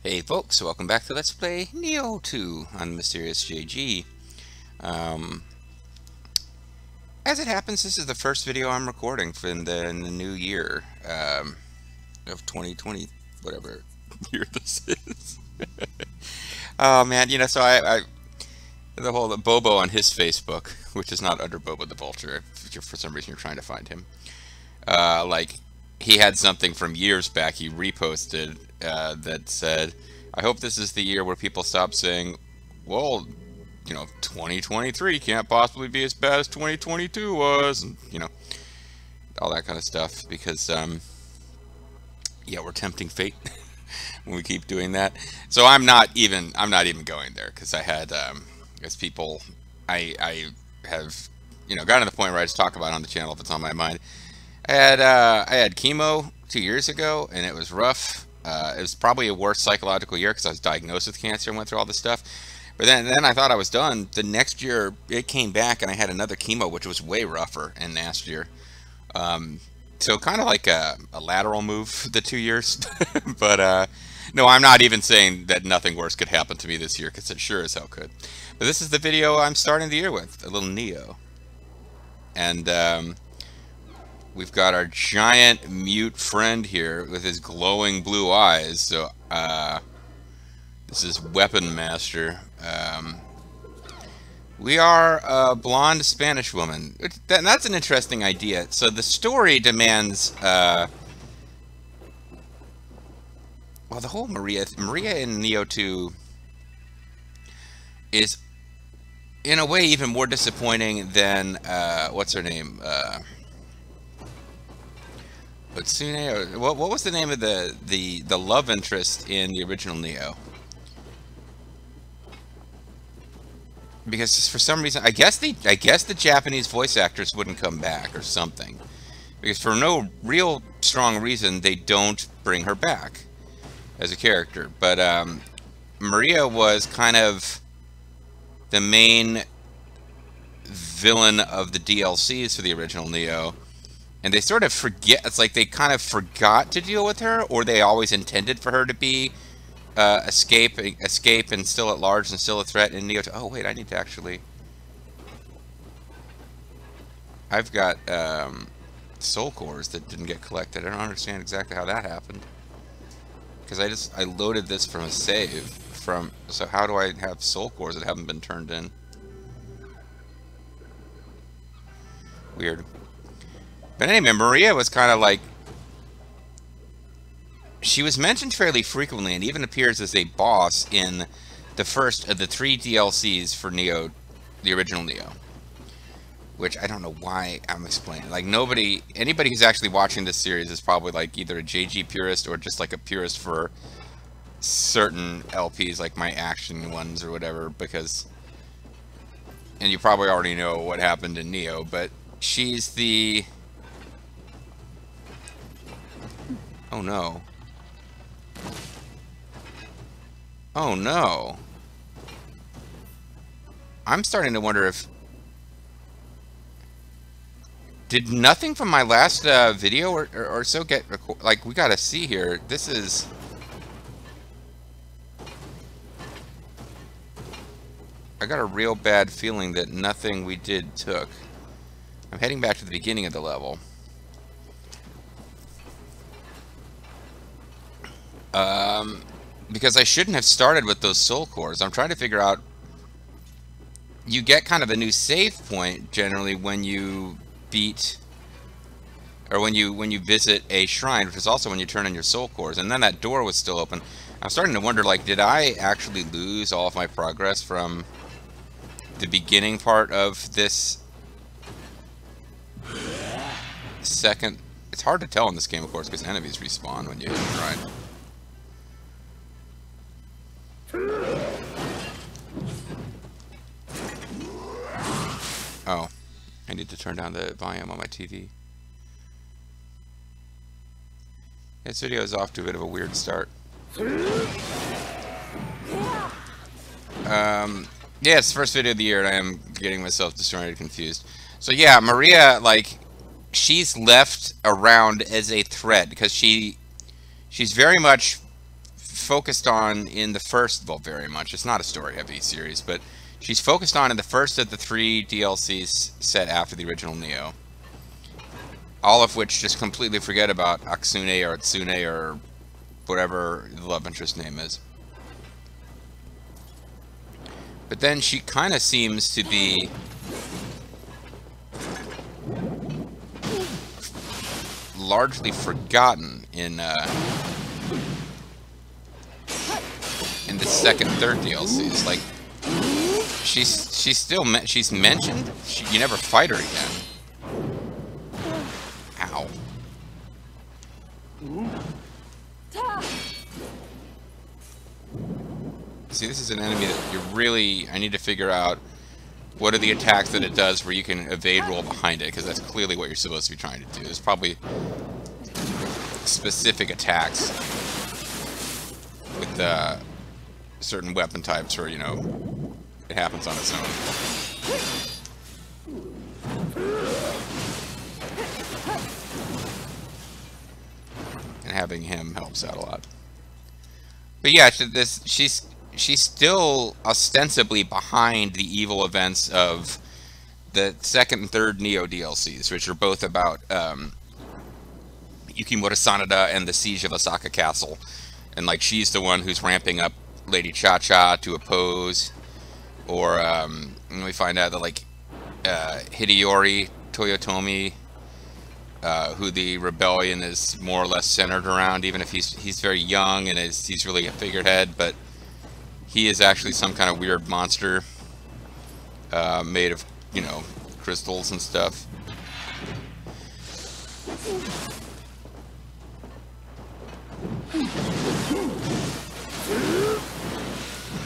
Hey folks, welcome back to Let's Play Nioh 2 on Mysterious JG. Um, as it happens, this is the first video I'm recording for in the new year of 2020, whatever year this is. Oh man, so I the whole Bobo on his Facebook, which is not under Bobo the Vulture, if for some reason you're trying to find him. Like he had something from years back he reposted that said, I hope this is the year where people stop saying, well, 2023 can't possibly be as bad as 2022 was, and, all that kind of stuff, because, yeah, we're tempting fate when we keep doing that. So I'm not even going there, because I had, as people, I have, gotten to the point where I just talk about it on the channel if it's on my mind. I had chemo 2 years ago, and it was rough. It was probably a worse psychological year because I was diagnosed with cancer and went through all this stuff. But then I thought I was done. The next year, it came back, and I had another chemo, which was way rougher and nastier. So kind of like a lateral move, the 2 years. But no, I'm not even saying that nothing worse could happen to me this year, because it sure as hell could. But this is the video I'm starting the year with, a little Nioh. And we've got our giant mute friend here with his glowing blue eyes. So, this is Weapon Master. We are a blonde Spanish woman. That's an interesting idea. So the story demands, well, the whole Maria in Nioh 2 is, in a way, even more disappointing than, what's her name? But what was the name of the love interest in the original Nioh? Because just for some reason, I guess the Japanese voice actors wouldn't come back or something. Because for no real strong reason, they don't bring her back as a character. But Maria was kind of the main villain of the DLCs for the original Nioh. And they sort of forget, it's like they kind of forgot to deal with her, or they always intended for her to be escape and still at large and still a threat in Nioh 2. Oh wait, I need to actually... I've got soul cores that didn't get collected. I don't understand exactly how that happened. Because I loaded this from a save from... So how do I have soul cores that haven't been turned in? Weird. But anyway, Maria was kind of like... She was mentioned fairly frequently and even appears as a boss in the first of the 3 DLCs for Nioh, the original Nioh. Which I don't know why I'm explaining. Like, anybody who's actually watching this series is probably like either a JG purist or just like a purist for certain LPs, like my action ones or whatever, because... And you probably already know what happened in Nioh, but she's the... Oh no. Oh no. I'm starting to wonder if... Did nothing from my last video or so get... Like, we gotta see here. This is... I got a real bad feeling that nothing we did took. I'm heading back to the beginning of the level. Because I shouldn't have started with those soul cores. I'm trying to figure out... You get kind of a new save point, generally, when you beat... Or when you visit a shrine, which is also when you turn in your soul cores. And then that door was still open. I'm starting to wonder, like, did I actually lose all of my progress from the beginning part of this second... It's hard to tell in this game, of course, because enemies respawn when you hit the shrine. Oh, I need to turn down the volume on my TV. This video is off to a bit of a weird start. Yeah, it's the first video of the year, and I am getting myself disjointed, confused. So yeah, Maria, like, she's left around as a threat because she's very much focused on in the first, well, very much. It's not a story-heavy series, but she's focused on in the first of the 3 DLCs set after the original Nioh. All of which just completely forget about Aksune or Atsune or whatever the love interest name is. But then she kind of seems to be largely forgotten in the second, third DLCs. Like she's still she's mentioned. You never fight her again. Ow. See, this is an enemy that you're really... I need to figure out what are the attacks that it does where you can evade roll behind it, because that's clearly what you're supposed to be trying to do. There's probably specific attacks with certain weapon types where, you know, it happens on its own. And having him helps out a lot. But yeah, she's still ostensibly behind the evil events of the second and third Nioh DLCs, which are both about Yukimura Sanada and the siege of Osaka Castle. And like she's the one who's ramping up Lady Cha-Cha to oppose. Or we find out that like Hideyori Toyotomi, who the rebellion is more or less centered around, even if he's very young and he's really a figurehead, but he is actually some kind of weird monster made of, you know, crystals and stuff.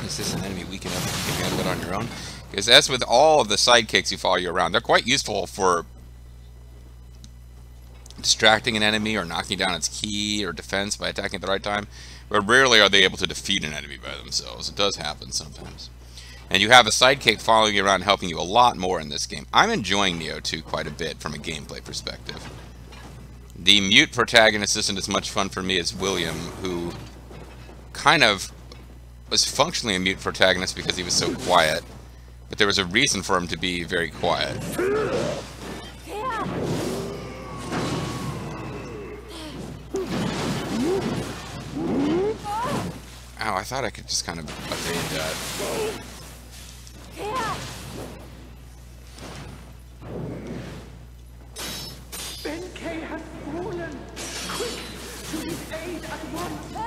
Is this an enemy weak enough to handle it on your own? Because as with all of the sidekicks who follow you around, they're quite useful for distracting an enemy or knocking down its key or defense by attacking at the right time, but rarely are they able to defeat an enemy by themselves. It does happen sometimes. And you have a sidekick following you around helping you a lot more in this game. I'm enjoying Nioh 2 quite a bit from a gameplay perspective. The mute protagonist isn't as much fun for me as William, who kind of was functionally a mute protagonist because he was so quiet, but there was a reason for him to be very quiet. Ow, I thought I could just kind of evade that.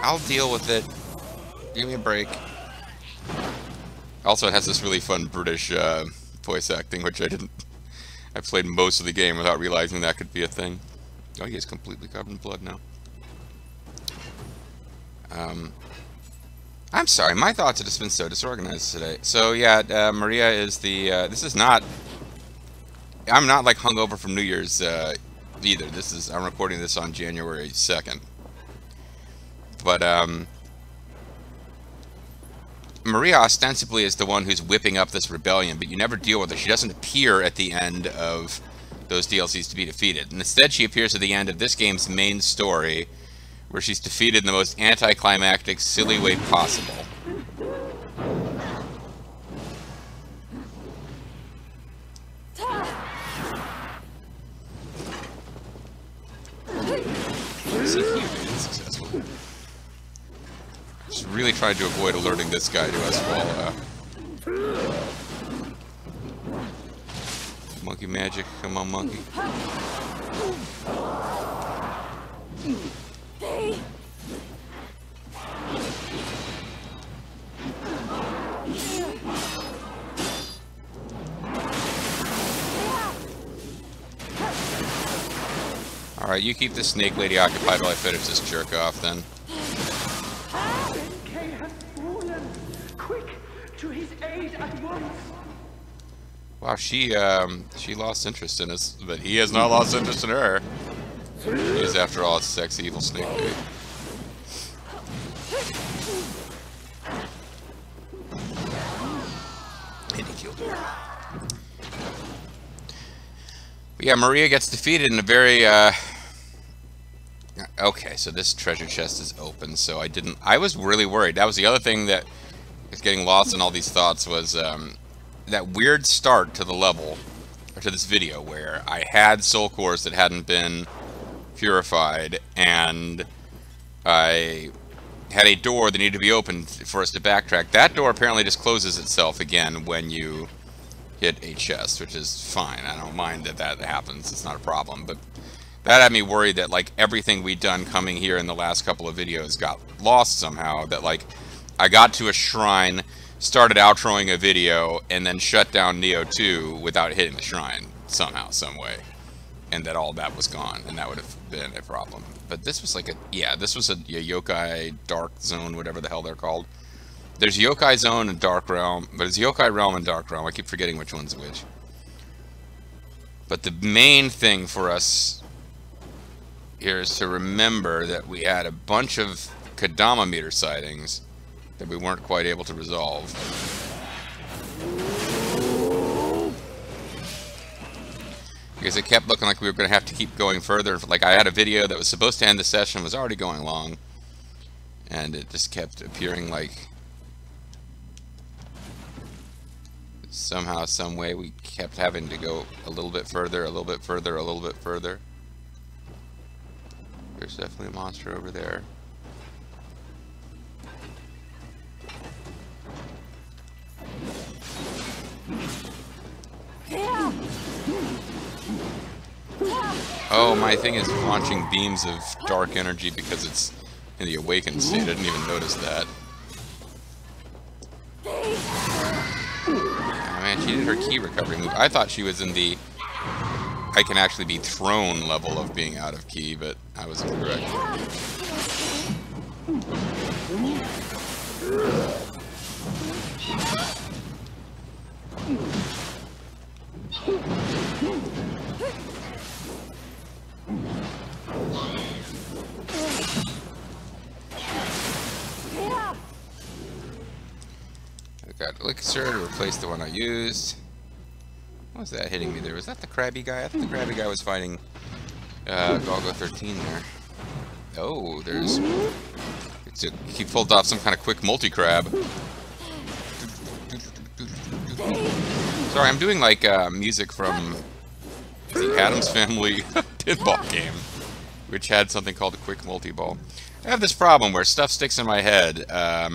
I'll deal with it. Give me a break. Also, it has this really fun British voice acting, which I played most of the game without realizing that could be a thing. Oh, he is completely covered in blood now. I'm sorry, my thoughts have just been so disorganized today. So yeah, Maria is the, this is not, I'm not like hungover from New Year's either. This is, I'm recording this on January 2nd. But Maria ostensibly is the one who's whipping up this rebellion, but you never deal with her. She doesn't appear at the end of those DLCs to be defeated. And instead she appears at the end of this game's main story, where she's defeated in the most anticlimactic, silly way possible. See, he made it successful. Just really tried to avoid alerting this guy to us while, monkey magic, come on, monkey. Alright, you keep the snake lady occupied while I finish this jerk off then. Wow, she lost interest in us, but he has not lost interest in her. He is, after all, a sexy evil snake lady. And he killed her. But yeah, Maria gets defeated in a very, Okay, so this treasure chest is open, so I was really worried. That was the other thing that was getting lost in all these thoughts was that weird start to the level, or to this video, where I had soul cores that hadn't been purified, and I had a door that needed to be opened for us to backtrack. That door apparently just closes itself again when you hit a chest, which is fine. I don't mind that that happens. It's not a problem, but that had me worried that like everything we'd done coming here in the last couple of videos got lost somehow. That like I got to a shrine, started outroing a video, and then shut down Nioh 2 without hitting the shrine somehow, some way, and that all that was gone, and that would have been a problem. But this was like this was a yokai dark zone, whatever the hell they're called. There's yokai zone and dark realm, but it's yokai realm and dark realm. I keep forgetting which one's which. But the main thing for us here is to remember that we had a bunch of Kodama meter sightings that we weren't quite able to resolve. Because it kept looking like we were going to have to keep going further. Like I had a video that was supposed to end the session, was already going long, and it just kept appearing like somehow, some way we kept having to go a little bit further, a little bit further, a little bit further. There's definitely a monster over there. Oh, my thing is launching beams of dark energy because it's in the awakened state. I didn't even notice that. Oh man, she did her key recovery move. I thought she was in the I can actually be thrown level of being out of key, but I was incorrect. I got Elixir to replace the one I used. What was that hitting me there? Was that the crabby guy? I thought the crabby guy was fighting Galgo 13 there. Oh, there's... he pulled off some kind of quick multi-crab. Sorry, I'm doing like music from the Addams Family pinball game, which had something called a quick multi-ball. I have this problem where stuff sticks in my head. I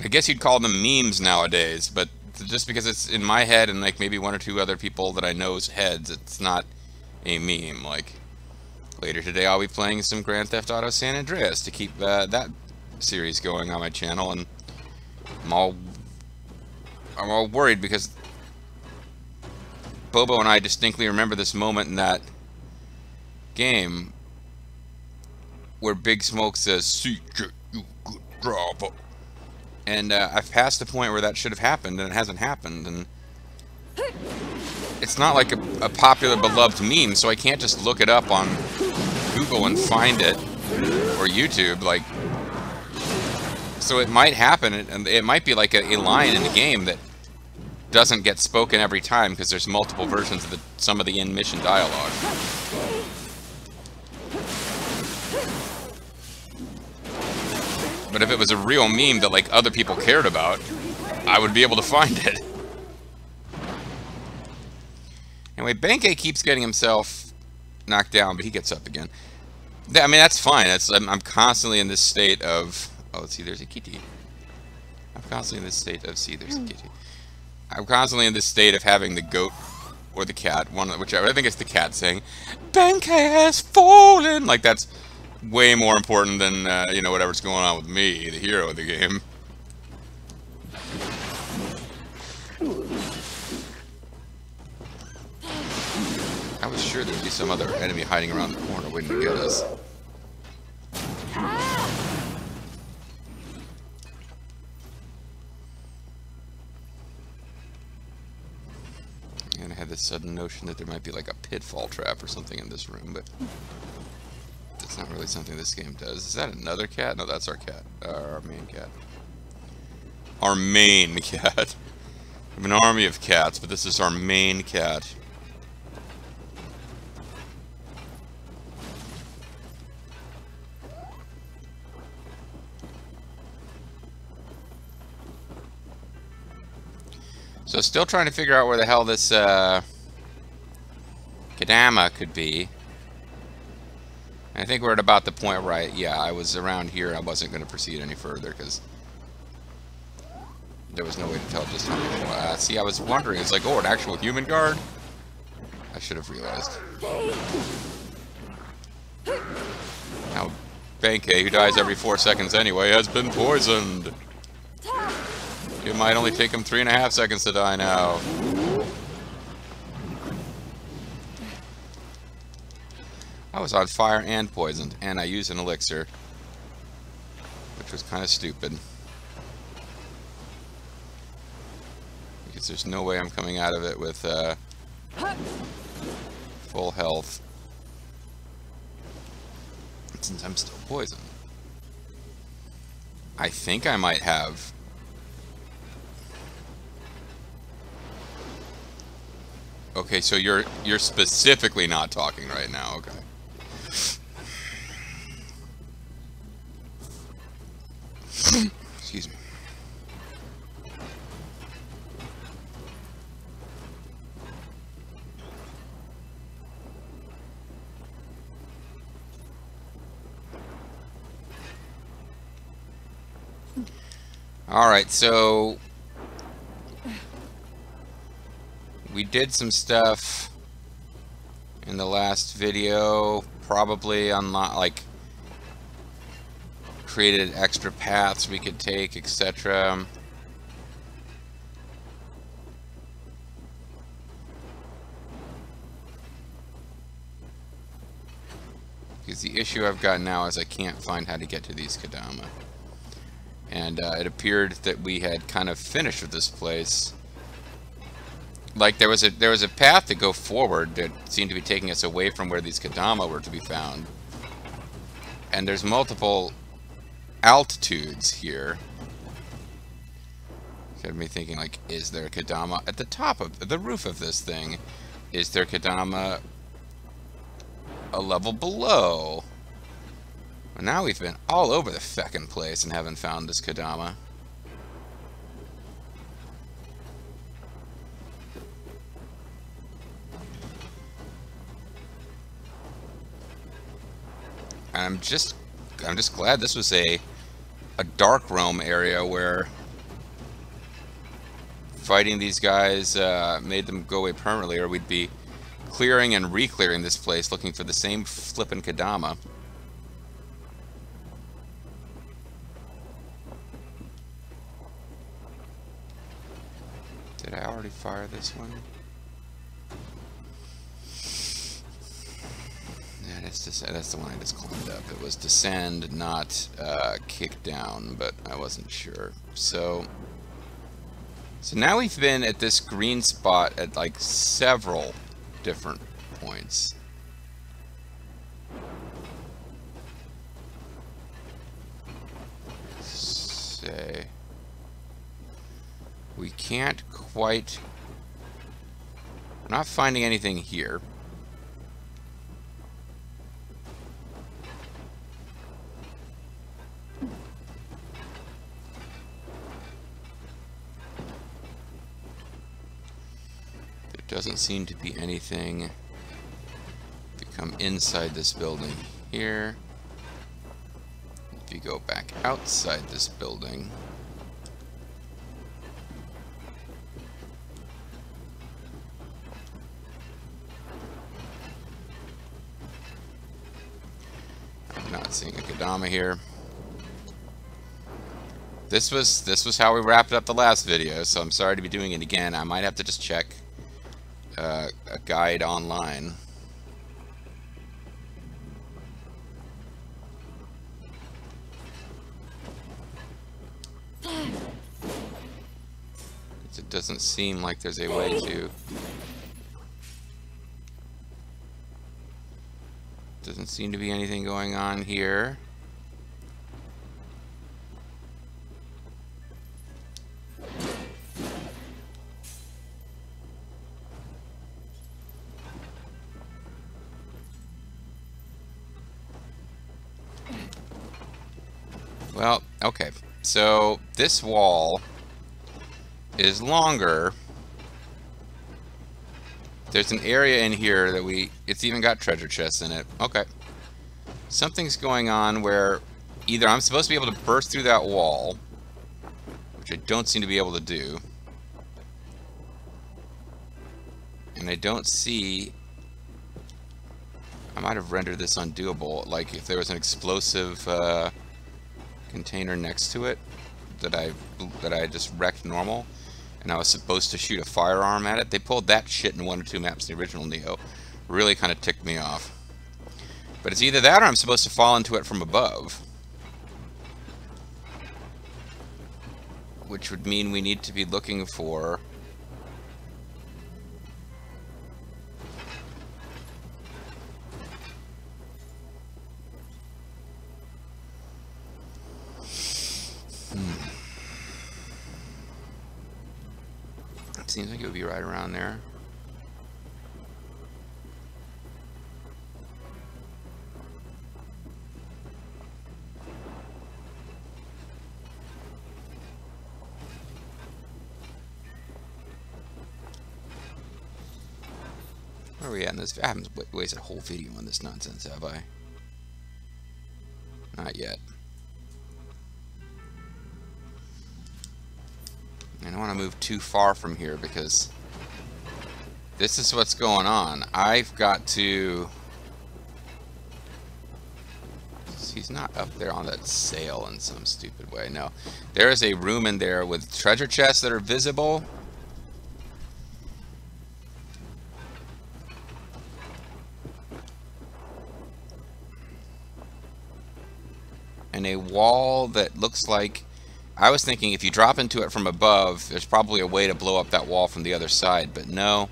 guess you'd call them memes nowadays, but just because it's in my head and like maybe one or two other people that I know's heads, it's not a meme. Like later today I'll be playing some Grand Theft Auto San Andreas to keep that series going on my channel, and I'm all worried because Bobo and I distinctly remember this moment in that game where Big Smoke says, "Secret, you good driver." And I've passed the point where that should have happened, and it hasn't happened. And it's not like a popular, beloved meme, so I can't just look it up on Google and find it, or YouTube. Like, so it might happen, and it might be like a line in the game that doesn't get spoken every time because there's multiple versions of some of the in-mission dialogue. But if it was a real meme that like other people cared about, I would be able to find it. Anyway, Benkei keeps getting himself knocked down, but he gets up again. I mean, that's fine. I'm constantly in this state of... Oh, see, there's a kitty. I'm constantly in this state of... See, there's a kitty. I'm constantly in this state of having the goat or the cat, whichever. I think it's the cat saying, "Benkei has fallen!" Like, that's way more important than, you know, whatever's going on with me, the hero of the game. I was sure there'd be some other enemy hiding around the corner waiting to get us. And I had this sudden notion that there might be like a pitfall trap or something in this room, but it's not really something this game does. Is that another cat? No, that's our cat. Our main cat. Our main cat. We have an army of cats, but this is our main cat. So still trying to figure out where the hell this Kodama could be. I think we're at about the point where I was around here. I wasn't going to proceed any further because there was no way to tell just how many. See, I was wondering. It's like, oh, an actual human guard? I should have realized. Now, Benkei, who dies every 4 seconds anyway, has been poisoned. It might only take him 3.5 seconds to die now. I was on fire and poisoned, and I used an elixir, which was kind of stupid. Because there's no way I'm coming out of it with full health, since I'm still poisoned. I think I might have... Okay, so you're specifically not talking right now, okay. Excuse me. Alright, so we did some stuff in the last video, probably like created extra paths we could take, etc. Because the issue I've got now is I can't find how to get to these Kodama. And it appeared that we had kind of finished with this place. Like there was a path to go forward that seemed to be taking us away from where these Kodama were to be found. And there's multiple altitudes here. Got me thinking, like, is there a Kodama at the top of the roof of this thing? Is there Kodama a level below? Well, now we've been all over the feckin' place and haven't found this Kodama. And I'm just glad this was a dark roam area where fighting these guys made them go away permanently, or we'd be clearing and re-clearing this place looking for the same flippin' Kodama. Did I already fire this one? Yeah, that's the one I just climbed up. It was descend, not kick down, but I wasn't sure. So now we've been at this green spot at like several different points. Say we can't quite. We're not finding anything here. Doesn't seem to be anything to come inside this building here. If you go back outside this building, I'm not seeing a Kodama here. This was how we wrapped up the last video, so I'm sorry to be doing it again. I might have to just check a guide online. It doesn't seem like there's a way to. Doesn't seem to be anything going on here. Well, okay, so this wall is longer There's an area in here that it's even got treasure chests in it. Okay. Something's going on where either I'm supposed to be able to burst through that wall, which I don't seem to be able to do, and I don't see... I might have rendered this undoable, like if there was an explosive container next to it that I just wrecked normal, and I was supposed to shoot a firearm at it. They pulled that shit in 1 or 2 maps in the original Nioh. Really kind of ticked me off. But it's either that or I'm supposed to fall into it from above, which would mean we need to be looking for... Seems like it would be right around there. Where are we at in this? I haven't wasted a whole video on this nonsense, have I? Not yet. I don't want to move too far from here because this is what's going on. I've got to... He's not up there on that sail in some stupid way. No. There is a room in there with treasure chests that are visible. And a wall that looks like... I was thinking if you drop into it from above, there's probably a way to blow up that wall from the other side, but no.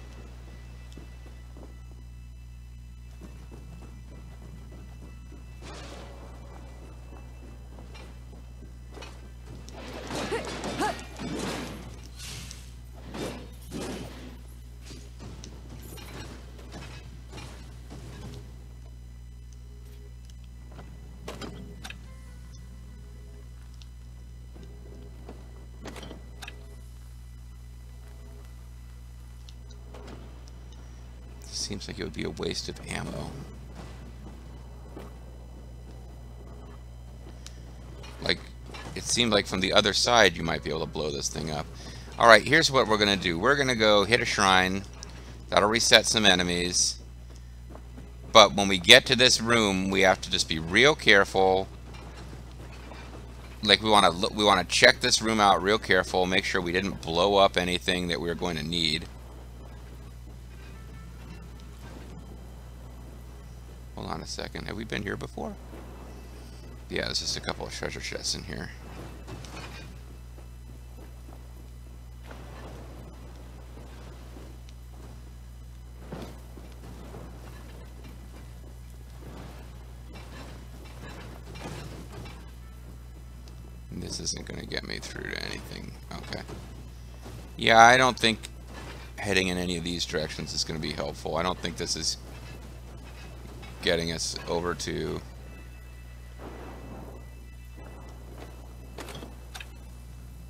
Seems like it would be a waste of ammo. Like, it seemed like from the other side you might be able to blow this thing up. Alright, here's what we're going to do. We're going to go hit a shrine. That'll reset some enemies. But when we get to this room, we have to just be real careful. Like, we want to check this room out real careful, make sure we didn't blow up anything that we're going to need. Hold on a second. Have we been here before? Yeah, there's just a couple of treasure chests in here. And this isn't going to get me through to anything. Okay. Yeah, I don't think heading in any of these directions is going to be helpful. I don't think this is getting us over to...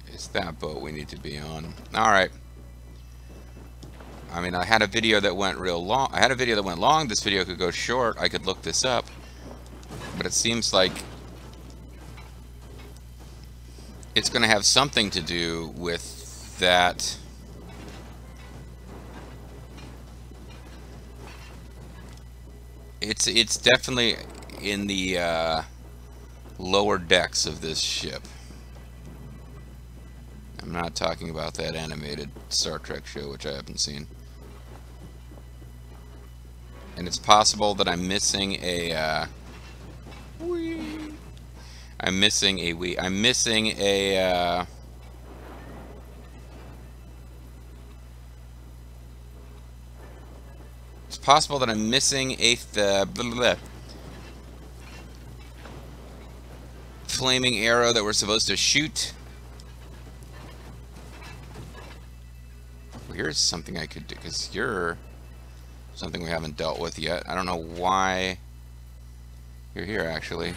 It's that boat we need to be on. Alright. I mean, I had a video that went real long. I had a video that went long. This video could go short. I could look this up. But it seems like it's going to have something to do with that... It's definitely in the lower decks of this ship. I'm not talking about that animated Star Trek show, which I haven't seen. And it's possible that I'm missing a I'm missing a it's possible that I'm missing a flaming arrow that we're supposed to shoot. Well, here's something I could do, because you're something we haven't dealt with yet. I don't know why you're here, actually.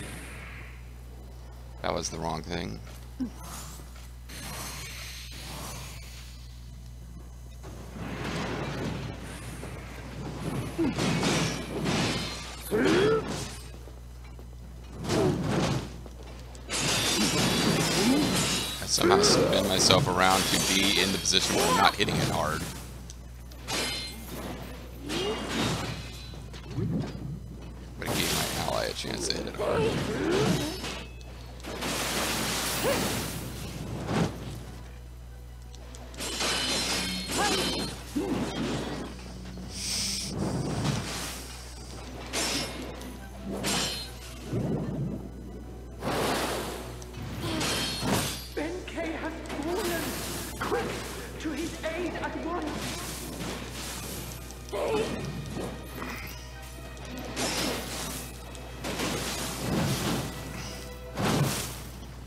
That was the wrong thing. Somehow spin myself around to be in the position where I'm not hitting it hard. But it gave my ally a chance to hit it hard.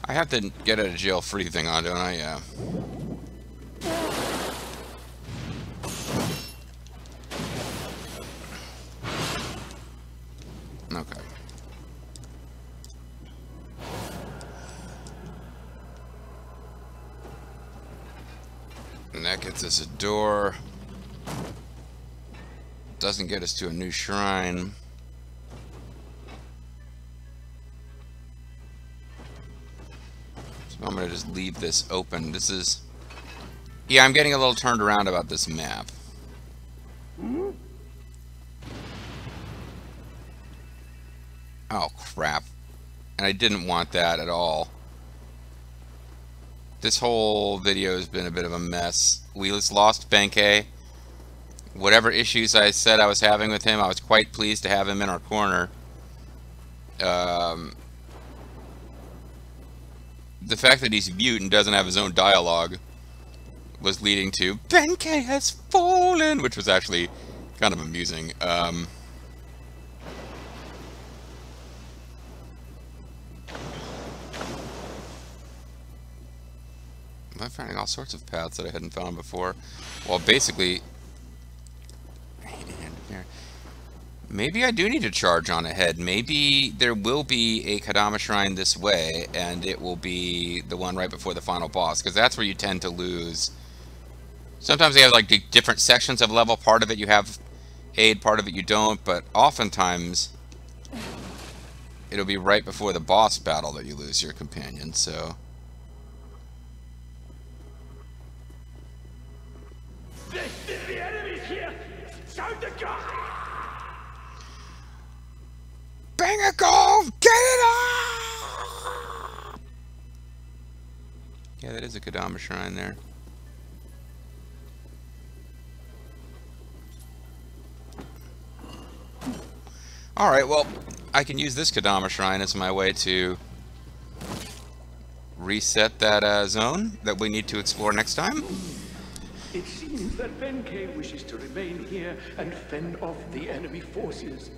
I have the get out of jail free thing on, don't I? Yeah. Okay. And that gets us a door. Doesn't get us to a new shrine. So I'm going to just leave this open. This is... Yeah, I'm getting a little turned around about this map. Oh, crap. And I didn't want that at all. This whole video has been a bit of a mess. We just lost Benkei. Whatever issues I said I was having with him, I was quite pleased to have him in our corner. The fact that he's mute and doesn't have his own dialogue was leading to Benkei has fallen, which was actually kind of amusing. I'm finding all sorts of paths that I hadn't found before. Well, basically, maybe I do need to charge on ahead. Maybe there will be a Kodama shrine this way, and it will be the one right before the final boss, because that's where you tend to lose. Sometimes they have like different sections of level. Part of it you have aid, part of it you don't, but oftentimes it'll be right before the boss battle that you lose your companion, so... The enemy's here! Time to go! Bang a goal! Get it up! Yeah, that is a Kodama shrine there. Alright, well, I can use this Kodama shrine as my way to reset that zone that we need to explore next time. It seems that Benkei wishes to remain here and fend off the enemy forces.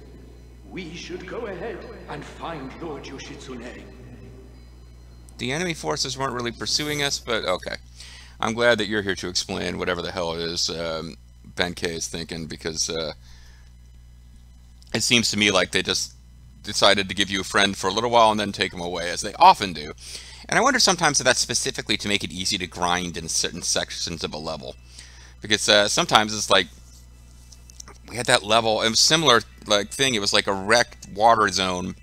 We should go ahead and find Lord Yoshitsune. The enemy forces weren't really pursuing us, but okay. I'm glad that you're here to explain whatever the hell it is Benkei is thinking, because it seems to me like they just decided to give you a friend for a little while and then take him away, as they often do. And I wonder sometimes if that's specifically to make it easy to grind in certain sections of a level. Because sometimes it's like, we had that level, it was similar like thing, it was like a wrecked water zone.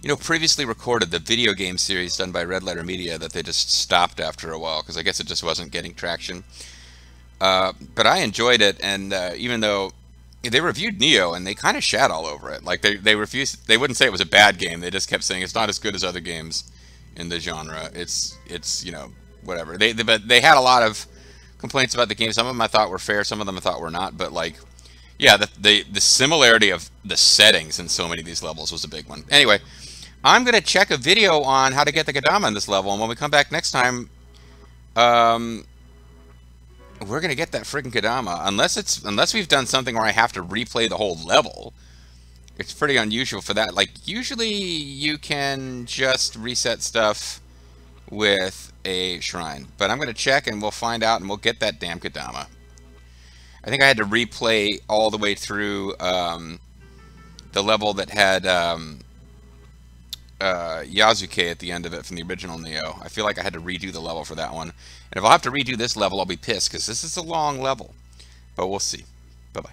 You know, previously recorded the video game series done by Red Letter Media that they just stopped after a while, because I guess it just wasn't getting traction. But I enjoyed it, and even though they reviewed Nioh and they kind of shat all over it. Like they refused, they wouldn't say it was a bad game, they just kept saying it's not as good as other games in the genre. It's you know, whatever. But they had a lot of complaints about the game. Some of them I thought were fair, some of them I thought were not, but like, yeah, the similarity of the settings in so many of these levels was a big one. Anyway, I'm gonna check a video on how to get the Kodama in this level, and when we come back next time, we're gonna get that friggin' Kodama. Unless we've done something where I have to replay the whole level. It's pretty unusual for that. Like, usually you can just reset stuff with a shrine. But I'm gonna check and we'll find out, and we'll get that damn Kodama. I think I had to replay all the way through the level that had Yasuke at the end of it from the original Nioh. I feel like I had to redo the level for that one. And if I'll have to redo this level, I'll be pissed, because this is a long level. But we'll see. Bye-bye.